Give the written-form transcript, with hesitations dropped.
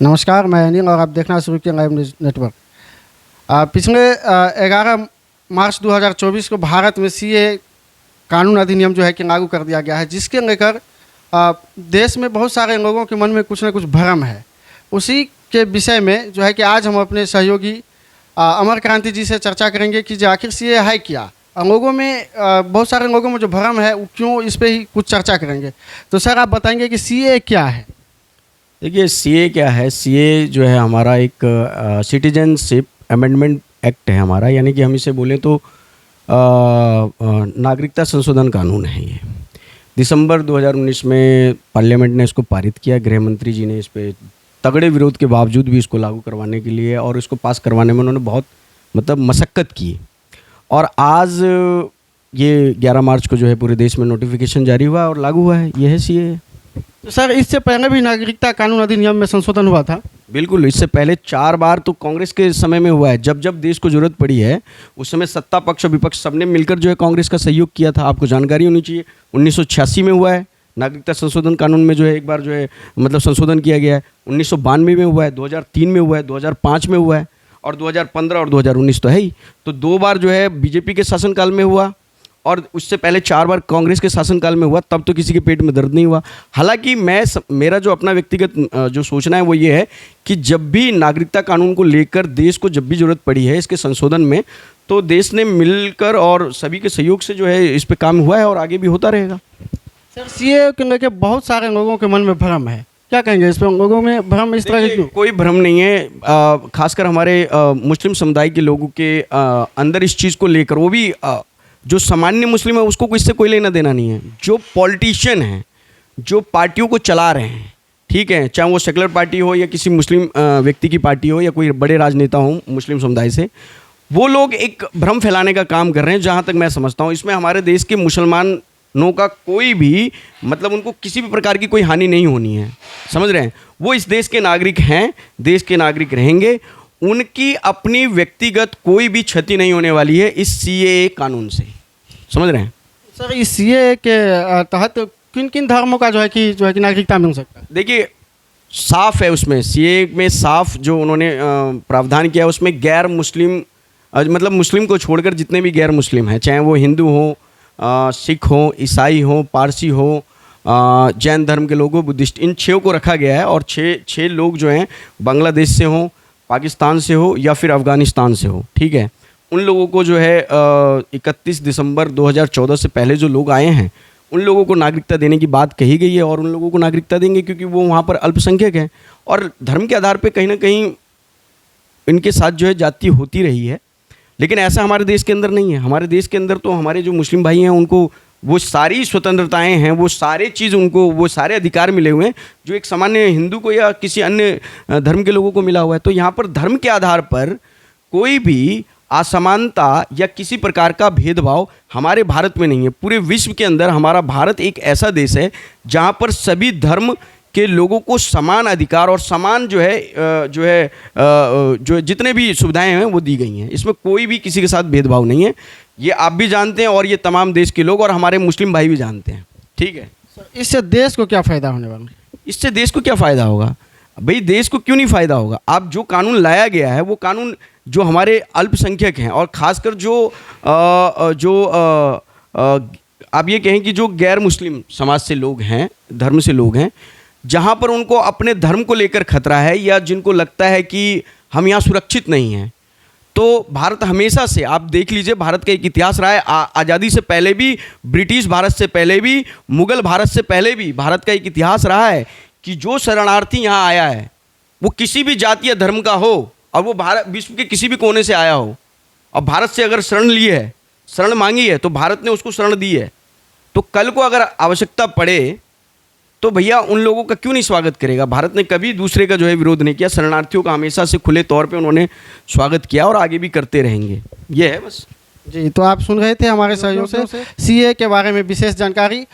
नमस्कार, मैं अनिल और आप देखना शुरू किया लाइव न्यूज़ नेटवर्क। पिछले 11 मार्च 2024 को भारत में सीए कानून अधिनियम जो है कि लागू कर दिया गया है, जिसके लेकर देश में बहुत सारे लोगों के मन में कुछ न कुछ भ्रम है। उसी के विषय में जो है कि आज हम अपने सहयोगी अमर क्रांति जी से चर्चा करेंगे कि जो आखिर सीए है क्या। लोगों में बहुत सारे लोगों में जो भ्रम है वो क्यों, इस पे ही कुछ चर्चा करेंगे। तो सर आप बताएंगे कि सीए क्या है? देखिए, सीए क्या है। सीए जो है हमारा एक सिटीजनशिप अमेंडमेंट एक्ट है हमारा, यानी कि हम इसे बोलें तो नागरिकता संशोधन कानून है। ये दिसंबर 2019 में पार्लियामेंट ने इसको पारित किया। गृह मंत्री जी ने इस पे तगड़े विरोध के बावजूद भी इसको लागू करवाने के लिए और इसको पास करवाने में उन्होंने बहुत मशक्क़त की। और आज ये 11 मार्च को जो है पूरे देश में नोटिफिकेशन जारी हुआ और लागू हुआ है। ये है सीए। तो सर इससे पहले भी नागरिकता कानून अधिनियम में संशोधन हुआ था? बिल्कुल, इससे पहले 4 बार तो कांग्रेस के समय में हुआ है। जब जब देश को जरूरत पड़ी है उस समय सत्ता पक्ष और विपक्ष सबने मिलकर जो है कांग्रेस का सहयोग किया था। आपको जानकारी होनी चाहिए, 1986 में हुआ है नागरिकता संशोधन कानून में जो है एक बार जो है संशोधन किया गया है। 1992 में हुआ है, 2003 में हुआ है, 2005 में हुआ है और 2015 और 2019 तो है ही। तो 2 बार जो है बीजेपी के शासनकाल में हुआ और उससे पहले 4 बार कांग्रेस के शासनकाल में हुआ। तब तो किसी के पेट में दर्द नहीं हुआ। हालांकि मेरा जो अपना व्यक्तिगत जो सोचना है वो ये है कि जब भी नागरिकता कानून को लेकर देश को जब भी ज़रूरत पड़ी है इसके संशोधन में, तो देश ने मिलकर और सभी के सहयोग से जो है इस पर काम हुआ है और आगे भी होता रहेगा। सर सीए को लेकर बहुत सारे लोगों के मन में भ्रम है, क्या कहेंगे इस पर? लोगों में भ्रम इस तरह के? कोई भ्रम नहीं है। खासकर हमारे मुस्लिम समुदाय के लोगों के अंदर इस चीज़ को लेकर, वो भी जो सामान्य मुस्लिम है उसको इससे कोई लेना देना नहीं है। जो पॉलिटिशियन हैं, जो पार्टियों को चला रहे हैं, ठीक है, चाहे वो सेकुलर पार्टी हो या किसी मुस्लिम व्यक्ति की पार्टी हो या कोई बड़े राजनेता हो मुस्लिम समुदाय से, वो लोग एक भ्रम फैलाने का काम कर रहे हैं। जहाँ तक मैं समझता हूँ इसमें हमारे देश के मुसलमानों का कोई भी उनको किसी भी प्रकार की कोई हानि नहीं होनी है। समझ रहे हैं? वो इस देश के नागरिक हैं, देश के नागरिक रहेंगे। उनकी अपनी व्यक्तिगत कोई भी क्षति नहीं होने वाली है इस सीए कानून से। समझ रहे हैं? सर इस सीए के तहत किन किन धर्मों का जो है कि नागरिकता मिल सकता है? देखिए, साफ है उसमें, सीए में साफ जो उन्होंने प्रावधान किया है उसमें गैर मुस्लिम मुस्लिम को छोड़कर जितने भी गैर मुस्लिम हैं, चाहे वो हिंदू हो, सिख हो, ईसाई हो, पारसी हो, जैन धर्म के लोग हो, बुद्धिस्ट, इन 6 को रखा गया है। और 6 लोग जो हैं बांग्लादेश से हो, पाकिस्तान से हो या फिर अफ़गानिस्तान से हो, ठीक है। उन लोगों को जो है 31 दिसंबर 2014 से पहले जो लोग आए हैं उन लोगों को नागरिकता देने की बात कही गई है और उन लोगों को नागरिकता देंगे क्योंकि वो वहाँ पर अल्पसंख्यक हैं। और धर्म के आधार पे कहीं ना कहीं इनके साथ जो है जाति होती रही है, लेकिन ऐसा हमारे देश के अंदर नहीं है। हमारे देश के अंदर तो हमारे जो मुस्लिम भाई हैं उनको वो सारी स्वतंत्रताएं हैं, वो सारे चीज़ उनको, वो सारे अधिकार मिले हुए हैं जो एक सामान्य हिंदू को या किसी अन्य धर्म के लोगों को मिला हुआ है। तो यहाँ पर धर्म के आधार पर कोई भी असमानता या किसी प्रकार का भेदभाव हमारे भारत में नहीं है। पूरे विश्व के अंदर हमारा भारत एक ऐसा देश है जहाँ पर सभी धर्म के लोगों को समान अधिकार और समान जो जितने भी सुविधाएं हैं वो दी गई हैं। इसमें कोई भी किसी के साथ भेदभाव नहीं है। ये आप भी जानते हैं और ये तमाम देश के लोग और हमारे मुस्लिम भाई भी जानते हैं, ठीक है। इससे देश को क्या फ़ायदा होने वाला है? इससे देश को क्या फ़ायदा होगा? भाई देश को क्यों नहीं फ़ायदा होगा? आप जो कानून लाया गया है वो कानून जो हमारे अल्पसंख्यक हैं और ख़ासकर आप ये कहें कि जो गैर मुस्लिम समाज से लोग हैं, धर्म से लोग हैं, जहाँ पर उनको अपने धर्म को लेकर खतरा है या जिनको लगता है कि हम यहाँ सुरक्षित नहीं हैं, तो भारत हमेशा से, आप देख लीजिए, भारत का एक इतिहास रहा है। आज़ादी से पहले भी, ब्रिटिश भारत से पहले भी, मुग़ल भारत से पहले भी भारत का एक इतिहास रहा है कि जो शरणार्थी यहाँ आया है वो किसी भी जाति या धर्म का हो और वो भारत विश्व के किसी भी कोने से आया हो और भारत से अगर शरण ली है, शरण मांगी है, तो भारत ने उसको शरण दी है। तो कल को अगर आवश्यकता पड़े तो भैया उन लोगों का क्यों नहीं स्वागत करेगा? भारत ने कभी दूसरे का जो है विरोध नहीं किया। शरणार्थियों का हमेशा से खुले तौर पे उन्होंने स्वागत किया और आगे भी करते रहेंगे। ये है बस। जी, तो आप सुन रहे थे हमारे सहयोगियों से सीए के बारे में विशेष जानकारी।